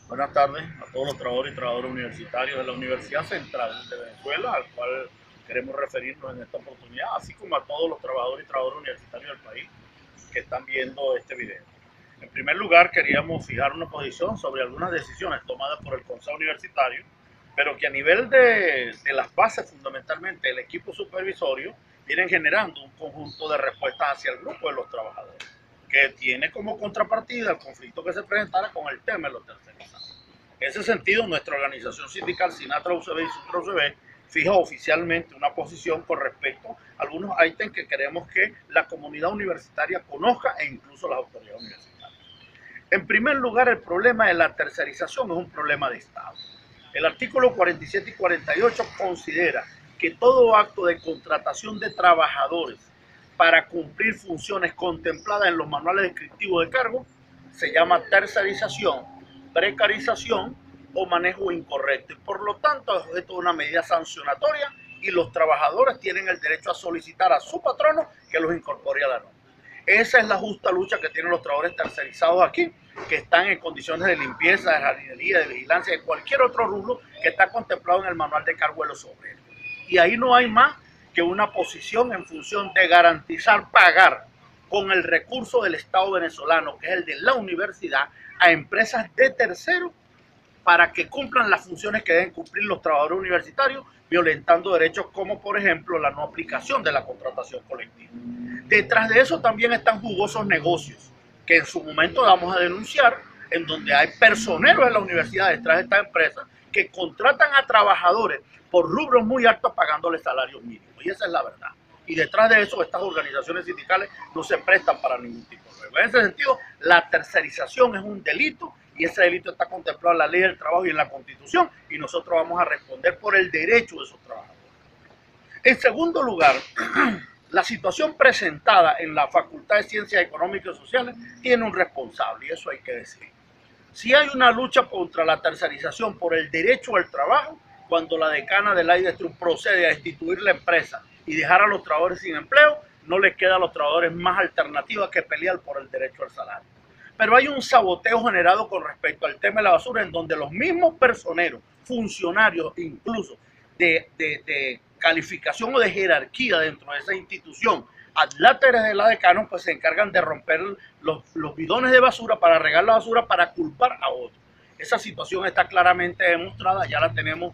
Buenas tardes a todos los trabajadores y trabajadoras universitarios de la Universidad Central de Venezuela, al cual queremos referirnos en esta oportunidad, así como a todos los trabajadores y trabajadoras universitarios del país que están viendo este video. En primer lugar, queríamos fijar una posición sobre algunas decisiones tomadas por el Consejo Universitario, pero que a nivel de las bases, fundamentalmente el equipo supervisorio, vienen generando un conjunto de respuestas hacia el grupo de los trabajadores, que tiene como contrapartida el conflicto que se presentara con el tema de los tercerizados. En ese sentido, nuestra organización sindical Sinatra UCB y Sucre UCB fija oficialmente una posición con respecto a algunos ítems que queremos que la comunidad universitaria conozca e incluso las autoridades universitarias. En primer lugar, el problema de la tercerización es un problema de Estado. El artículo 47 y 48 considera que todo acto de contratación de trabajadores para cumplir funciones contempladas en los manuales descriptivos de cargo se llama tercerización, precarización o manejo incorrecto, y por lo tanto es objeto de una medida sancionatoria y los trabajadores tienen el derecho a solicitar a su patrono que los incorpore a la norma. Esa es la justa lucha que tienen los trabajadores tercerizados aquí, que están en condiciones de limpieza, de jardinería, de vigilancia, de cualquier otro rubro que está contemplado en el manual de cargo de los obreros. Y ahí no hay más que una posición en función de garantizar pagar con el recurso del Estado venezolano, que es el de la universidad, a empresas de terceros para que cumplan las funciones que deben cumplir los trabajadores universitarios, violentando derechos como, por ejemplo, la no aplicación de la contratación colectiva. Detrás de eso también están jugosos negocios, que en su momento vamos a denunciar, en donde hay personeros de la universidad detrás de esta empresa que contratan a trabajadores por rubros muy altos pagándoles salarios mínimos. Y esa es la verdad. Y detrás de eso, estas organizaciones sindicales no se prestan para ningún tipo de juego. En ese sentido, la tercerización es un delito y ese delito está contemplado en la ley del trabajo y en la Constitución, y nosotros vamos a responder por el derecho de esos trabajadores. En segundo lugar, la situación presentada en la Facultad de Ciencias Económicas y Sociales tiene un responsable, y eso hay que decir. Si hay una lucha contra la tercerización por el derecho al trabajo, cuando la decana del AIDESTRUM procede a destituir la empresa y dejar a los trabajadores sin empleo, no les queda a los trabajadores más alternativa que pelear por el derecho al salario. Pero hay un saboteo generado con respecto al tema de la basura, en donde los mismos personeros, funcionarios incluso de calificación o de jerarquía dentro de esa institución, adláteres de la decano, pues se encargan de romper los bidones de basura para regar la basura para culpar a otros. Esa situación está claramente demostrada, ya la tenemos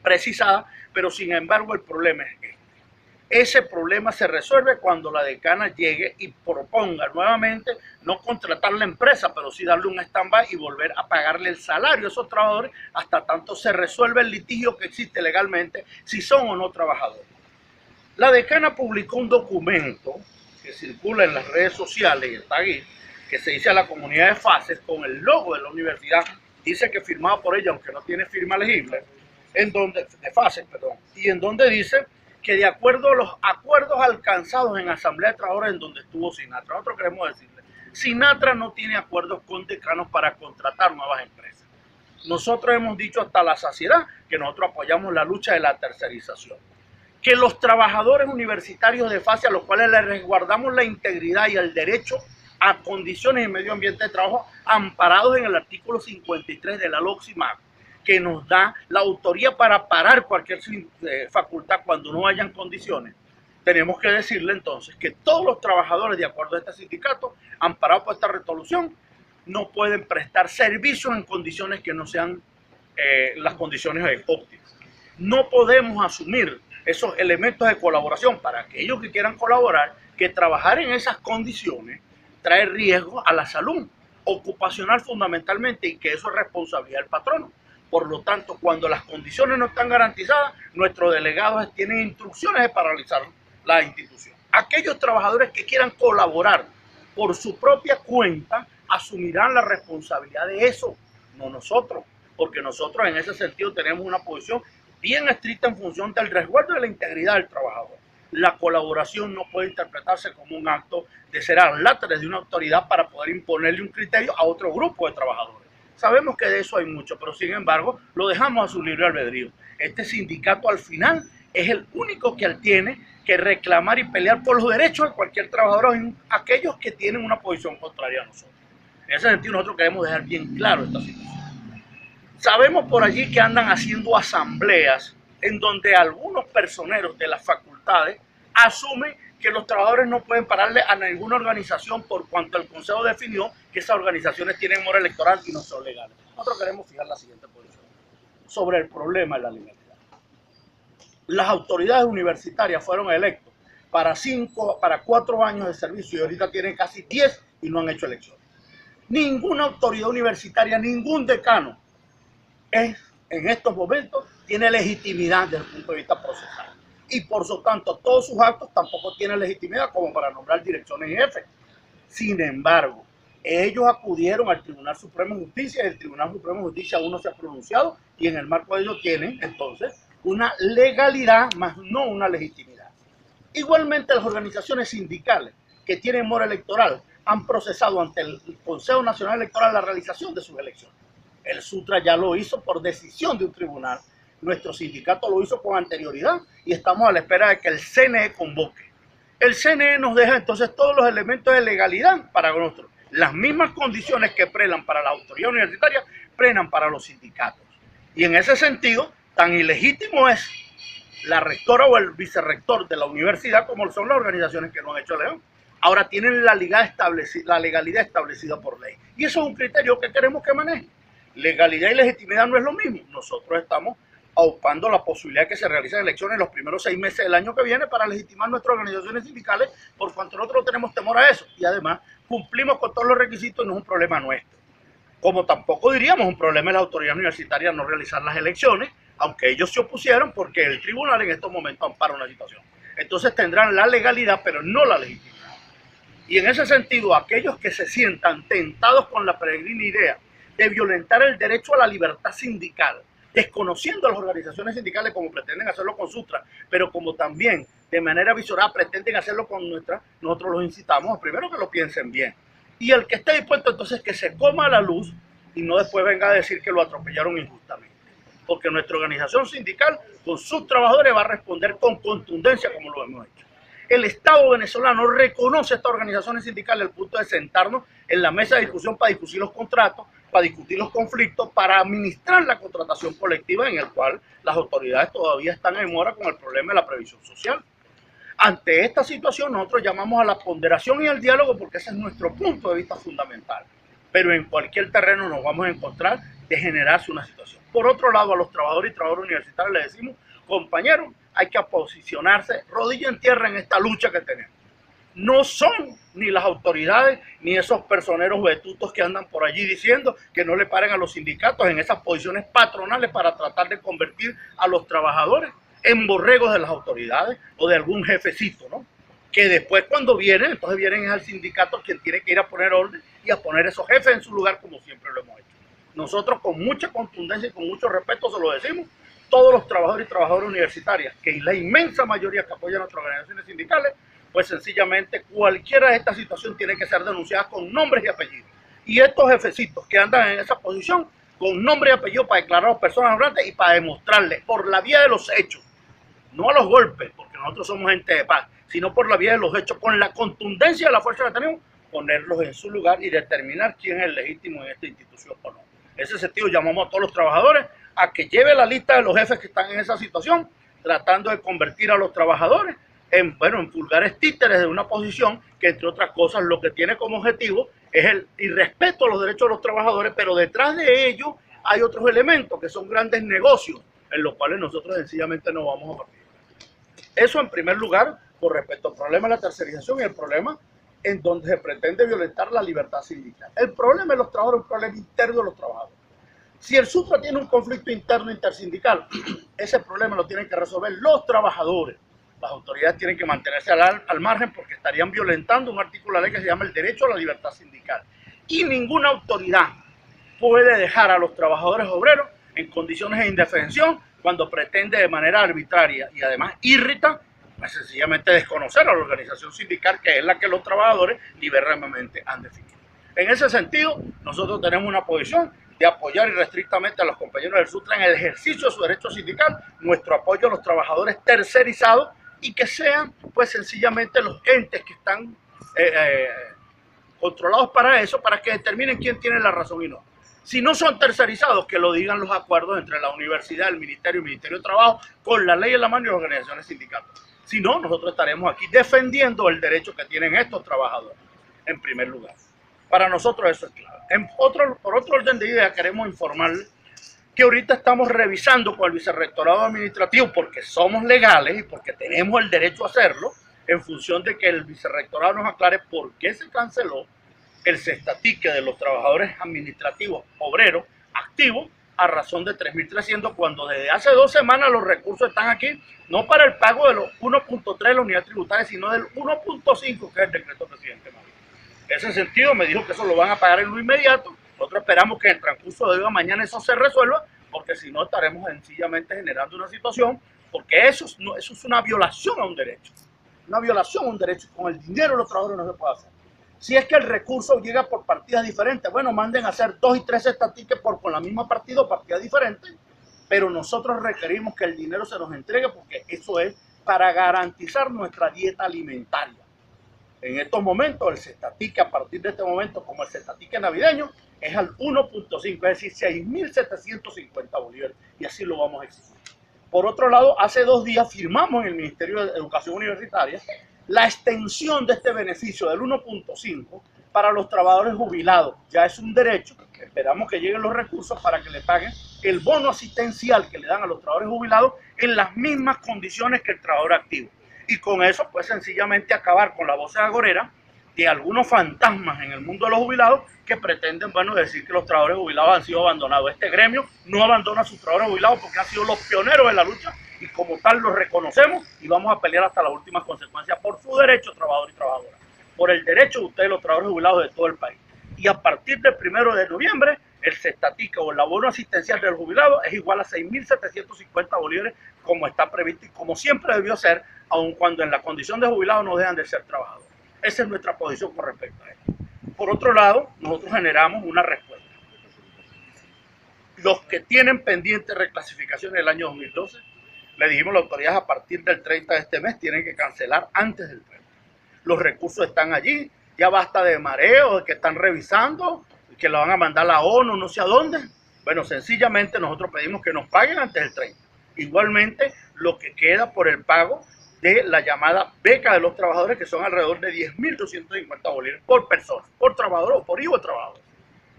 precisada, pero sin embargo el problema es este. Ese problema se resuelve cuando la decana llegue y proponga nuevamente no contratar la empresa, pero sí darle un stand-by y volver a pagarle el salario a esos trabajadores hasta tanto se resuelve el litigio que existe legalmente, si son o no trabajadores. La decana publicó un documento que circula en las redes sociales y está aquí, que se dice a la comunidad de fases con el logo de la universidad, dice que firmado por ella, aunque no tiene firma legible, en donde, de fases, perdón, y en donde dice que de acuerdo a los acuerdos alcanzados en Asamblea de Trabajadores en donde estuvo Sinatra, nosotros queremos decirle, Sinatra no tiene acuerdos con decanos para contratar nuevas empresas. Nosotros hemos dicho hasta la saciedad que nosotros apoyamos la lucha de la tercerización. Que los trabajadores universitarios de FASE, a los cuales les resguardamos la integridad y el derecho a condiciones y medio ambiente de trabajo amparados en el artículo 53 de la LOCSIMAC, que nos da la autoría para parar cualquier facultad cuando no hayan condiciones, tenemos que decirle entonces que todos los trabajadores, de acuerdo a este sindicato, amparados por esta resolución, no pueden prestar servicios en condiciones que no sean las condiciones óptimas. No podemos asumir esos elementos de colaboración para aquellos que quieran colaborar, que trabajar en esas condiciones trae riesgo a la salud ocupacional fundamentalmente, y que eso es responsabilidad del patrono. Por lo tanto, cuando las condiciones no están garantizadas, nuestros delegados tienen instrucciones de paralizar la institución. Aquellos trabajadores que quieran colaborar por su propia cuenta asumirán la responsabilidad de eso, no nosotros, porque nosotros en ese sentido tenemos una posición bien estricta en función del resguardo de la integridad del trabajador. La colaboración no puede interpretarse como un acto de ser adláteres de una autoridad para poder imponerle un criterio a otro grupo de trabajadores. Sabemos que de eso hay mucho, pero sin embargo lo dejamos a su libre albedrío. Este sindicato al final es el único que tiene que reclamar y pelear por los derechos de cualquier trabajador, aquellos que tienen una posición contraria a nosotros. En ese sentido nosotros queremos dejar bien claro esta situación. Sabemos por allí que andan haciendo asambleas en donde algunos personeros de las facultades asumen que los trabajadores no pueden pararle a ninguna organización por cuanto el Consejo definió que esas organizaciones tienen mora electoral y no son legales. Nosotros queremos fijar la siguiente posición sobre el problema de la legalidad. Las autoridades universitarias fueron electos para 4 años de servicio y ahorita tienen casi 10 y no han hecho elecciones. Ninguna autoridad universitaria, ningún decano en estos momentos tiene legitimidad desde el punto de vista procesal. Y por lo tanto, todos sus actos tampoco tienen legitimidad como para nombrar direcciones y jefes. Sin embargo, ellos acudieron al Tribunal Supremo de Justicia y el Tribunal Supremo de Justicia aún no se ha pronunciado y en el marco de ello tienen entonces una legalidad más no una legitimidad. Igualmente las organizaciones sindicales que tienen mora electoral han procesado ante el Consejo Nacional Electoral la realización de sus elecciones. El Sutra ya lo hizo por decisión de un tribunal, nuestro sindicato lo hizo con anterioridad y estamos a la espera de que el CNE convoque. El CNE nos deja entonces todos los elementos de legalidad para nosotros. Las mismas condiciones que prelan para la autoridad universitaria, prelan para los sindicatos. Y en ese sentido, tan ilegítimo es la rectora o el vicerrector de la universidad como son las organizaciones que no han hecho león. Ahora tienen la legalidad establecida por ley. Y eso es un criterio que queremos que maneje. Legalidad y legitimidad no es lo mismo. Nosotros estamos aupando la posibilidad de que se realicen elecciones en los primeros 6 meses del año que viene para legitimar nuestras organizaciones sindicales, por cuanto nosotros no tenemos temor a eso. Y además cumplimos con todos los requisitos y no es un problema nuestro. Como tampoco diríamos un problema de la autoridad universitaria no realizar las elecciones, aunque ellos se opusieron porque el tribunal en estos momentos ampara una situación. Entonces tendrán la legalidad, pero no la legitimidad. Y en ese sentido, aquellos que se sientan tentados con la peregrina idea de violentar el derecho a la libertad sindical, desconociendo a las organizaciones sindicales como pretenden hacerlo con Sutra, pero como también de manera visorada pretenden hacerlo con nuestra, nosotros los incitamos a primero que lo piensen bien. Y el que esté dispuesto entonces que se coma la luz y no después venga a decir que lo atropellaron injustamente. Porque nuestra organización sindical con sus trabajadores va a responder con contundencia como lo hemos hecho. El Estado venezolano reconoce a estas organizaciones sindicales al punto de sentarnos en la mesa de discusión para discutir los contratos, para discutir los conflictos, para administrar la contratación colectiva en el cual las autoridades todavía están en mora con el problema de la previsión social. Ante esta situación nosotros llamamos a la ponderación y al diálogo porque ese es nuestro punto de vista fundamental. Pero en cualquier terreno nos vamos a encontrar de generarse una situación. Por otro lado, a los trabajadores y trabajadoras universitarios les decimos, compañeros, hay que posicionarse rodilla en tierra en esta lucha que tenemos. No son ni las autoridades ni esos personeros vetutos que andan por allí diciendo que no le paren a los sindicatos en esas posiciones patronales para tratar de convertir a los trabajadores en borregos de las autoridades o de algún jefecito, ¿no? Que después cuando vienen, entonces vienen al sindicato quien tiene que ir a poner orden y a poner esos jefes en su lugar como siempre lo hemos hecho. Nosotros con mucha contundencia y con mucho respeto se lo decimos, todos los trabajadores y trabajadoras universitarias, que en la inmensa mayoría que apoyan nuestras organizaciones sindicales, pues sencillamente cualquiera de estas situaciones tiene que ser denunciada con nombres y apellidos. Y estos jefecitos que andan en esa posición, con nombre y apellido para declarar a las personas hablantes y para demostrarles por la vía de los hechos, no a los golpes, porque nosotros somos gente de paz, sino por la vía de los hechos, con la contundencia de la fuerza que tenemos, ponerlos en su lugar y determinar quién es el legítimo en esta institución o no. En ese sentido llamamos a todos los trabajadores a que lleve la lista de los jefes que están en esa situación, tratando de convertir a los trabajadores en vulgares títeres de una posición que, entre otras cosas, lo que tiene como objetivo es el irrespeto a los derechos de los trabajadores, pero detrás de ello hay otros elementos que son grandes negocios en los cuales nosotros sencillamente no vamos a partir. Eso en primer lugar, con respecto al problema de la tercerización y el problema en donde se pretende violentar la libertad sindical. El problema de los trabajadores es un problema interno de los trabajadores. Si el Sutra tiene un conflicto interno intersindical, ese problema lo tienen que resolver los trabajadores. Las autoridades tienen que mantenerse al margen porque estarían violentando un artículo de la ley que se llama el derecho a la libertad sindical. Y ninguna autoridad puede dejar a los trabajadores obreros en condiciones de indefensión cuando pretende de manera arbitraria y además irrita, pues sencillamente desconocer a la organización sindical que es la que los trabajadores libremente han definido. En ese sentido, nosotros tenemos una posición de apoyar irrestrictamente a los compañeros del Sutra en el ejercicio de su derecho sindical, nuestro apoyo a los trabajadores tercerizados y que sean pues sencillamente los entes que están controlados para eso, para que determinen quién tiene la razón y no. Si no son tercerizados, que lo digan los acuerdos entre la universidad, el Ministerio y el Ministerio de Trabajo, con la ley en la mano y las organizaciones sindicales. Si no, nosotros estaremos aquí defendiendo el derecho que tienen estos trabajadores, en primer lugar. Para nosotros eso es claro. Por otro orden de ideas, queremos informarles que ahorita estamos revisando con el Vicerrectorado Administrativo, porque somos legales y porque tenemos el derecho a hacerlo, en función de que el Vicerrectorado nos aclare por qué se canceló el cestatique de los trabajadores administrativos obreros activos a razón de 3.300, cuando desde hace 2 semanas los recursos están aquí, no para el pago de los 1.3 de la unidad tributaria, sino del 1.5, que es el decreto presidente Maduro. En ese sentido me dijo que eso lo van a pagar en lo inmediato. Nosotros esperamos que en el transcurso de hoy a mañana eso se resuelva, porque si no estaremos sencillamente generando una situación, porque eso es una violación a un derecho. Una violación a un derecho. Con el dinero de los trabajadores no se puede hacer. Si es que el recurso llega por partidas diferentes, bueno, manden a hacer 2 y 3 estatiques con la misma partida o partidas diferentes, pero nosotros requerimos que el dinero se nos entregue, porque eso es para garantizar nuestra dieta alimentaria. En estos momentos, el cestatique a partir de este momento, como el cestatique navideño, es al 1.5, es decir, 6.750 bolívares, y así lo vamos a exigir. Por otro lado, hace 2 días firmamos en el Ministerio de Educación Universitaria la extensión de este beneficio del 1.5 para los trabajadores jubilados. Ya es un derecho, esperamos que lleguen los recursos para que le paguen el bono asistencial que le dan a los trabajadores jubilados en las mismas condiciones que el trabajador activo. Y con eso, pues sencillamente acabar con la voz agorera de algunos fantasmas en el mundo de los jubilados que pretenden, bueno, decir que los trabajadores jubilados han sido abandonados. Este gremio no abandona a sus trabajadores jubilados porque han sido los pioneros de la lucha, y como tal los reconocemos y vamos a pelear hasta las últimas consecuencias por su derecho, trabajador y trabajadora, por el derecho de ustedes, los trabajadores jubilados de todo el país. Y a partir del 1 de noviembre, el cestatique o el abono asistencial del jubilado es igual a 6.750 bolívares, como está previsto y como siempre debió ser, aun cuando en la condición de jubilado no dejan de ser trabajadores. Esa es nuestra posición con respecto a esto. Por otro lado, nosotros generamos una respuesta. Los que tienen pendiente reclasificación en el año 2012, le dijimos a la autoridad, a partir del 30 de este mes tienen que cancelar antes del 30. Los recursos están allí, ya basta de mareo, de que están revisando, que lo van a mandar a la ONU, no sé a dónde. Bueno, sencillamente nosotros pedimos que nos paguen antes del 30. Igualmente, lo que queda por el pago de la llamada beca de los trabajadores, que son alrededor de 10.250 bolívares por persona, por trabajador o por hijo de trabajador.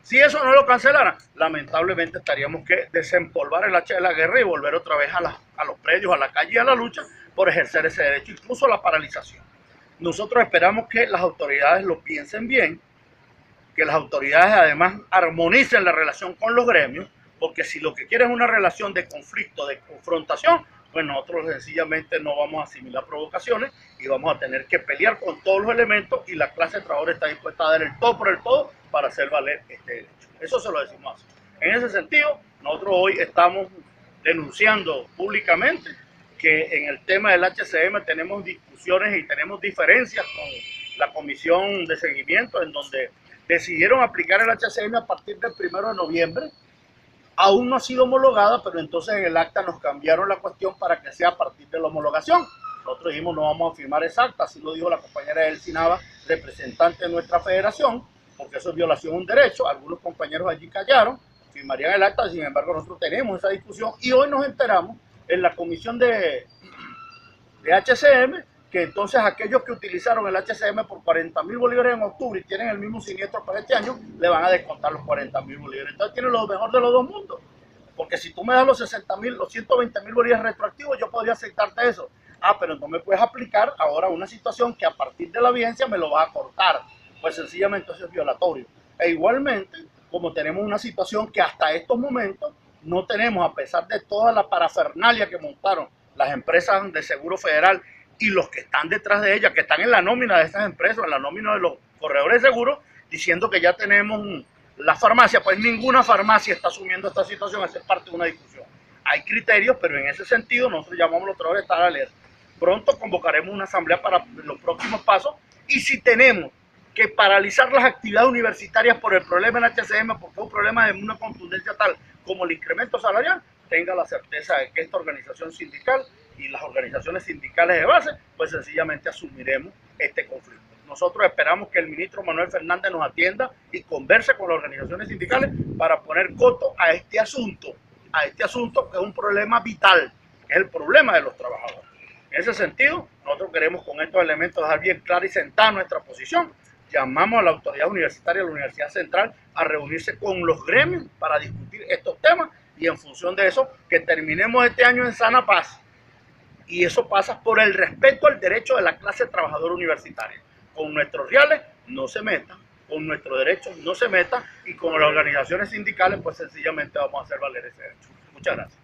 Si eso no lo cancelaran, lamentablemente estaríamos que desempolvar el hacha de la guerra y volver otra vez a los predios, a la calle y a la lucha por ejercer ese derecho, incluso la paralización. Nosotros esperamos que las autoridades lo piensen bien, que las autoridades además armonicen la relación con los gremios, porque si lo que quieren es una relación de conflicto, de confrontación, pues nosotros sencillamente no vamos a asimilar provocaciones y vamos a tener que pelear con todos los elementos, y la clase de trabajadores está dispuesta a dar el todo por el todo para hacer valer este derecho. Eso se lo decimos así. En ese sentido, nosotros hoy estamos denunciando públicamente que en el tema del HCM tenemos discusiones y tenemos diferencias con la comisión de seguimiento, en donde decidieron aplicar el HCM a partir del 1 de noviembre. Aún no ha sido homologada, pero entonces en el acta nos cambiaron la cuestión para que sea a partir de la homologación. Nosotros dijimos no vamos a firmar esa acta, así lo dijo la compañera Elsie Nava, representante de nuestra federación, porque eso es violación de un derecho. Algunos compañeros allí callaron, firmarían el acta, sin embargo nosotros tenemos esa discusión y hoy nos enteramos en la comisión de HCM que entonces aquellos que utilizaron el HCM por 40.000 bolívares en octubre y tienen el mismo siniestro para este año, le van a descontar los 40.000 bolívares. Entonces tienen lo mejor de los dos mundos. Porque si tú me das los 60.000, los 120.000 bolívares retroactivos, yo podría aceptarte eso. Ah, pero no me puedes aplicar ahora una situación que a partir de la vigencia me lo va a cortar. Pues sencillamente eso es violatorio. E igualmente, como tenemos una situación que hasta estos momentos no tenemos, a pesar de toda la parafernalia que montaron las empresas de seguro federal y los que están detrás de ellas, que están en la nómina de estas empresas, en la nómina de los corredores de seguros, diciendo que ya tenemos la farmacia, pues ninguna farmacia está asumiendo esta situación, esa es parte de una discusión. Hay criterios, pero en ese sentido nosotros llamamos a los trabajadores a estar alerta. Pronto convocaremos una asamblea para los próximos pasos, y si tenemos que paralizar las actividades universitarias por el problema del HCM, porque es un problema de una contundencia tal como el incremento salarial, tenga la certeza de que esta organización sindical y las organizaciones sindicales de base, pues sencillamente asumiremos este conflicto. nosotros esperamos que el ministro Manuel Fernández nos atienda y converse con las organizaciones sindicales para poner coto a este asunto que es un problema vital, que es el problema de los trabajadores. En ese sentido, nosotros queremos con estos elementos dejar bien clara y sentada nuestra posición. Llamamos a la autoridad universitaria, a la Universidad Central, a reunirse con los gremios para discutir estos temas y en función de eso, que terminemos este año en sana paz. Y eso pasa por el respeto al derecho de la clase trabajadora universitaria. Con nuestros reales no se meta, con nuestros derechos no se meta y con las organizaciones sindicales pues sencillamente vamos a hacer valer ese derecho. Muchas gracias.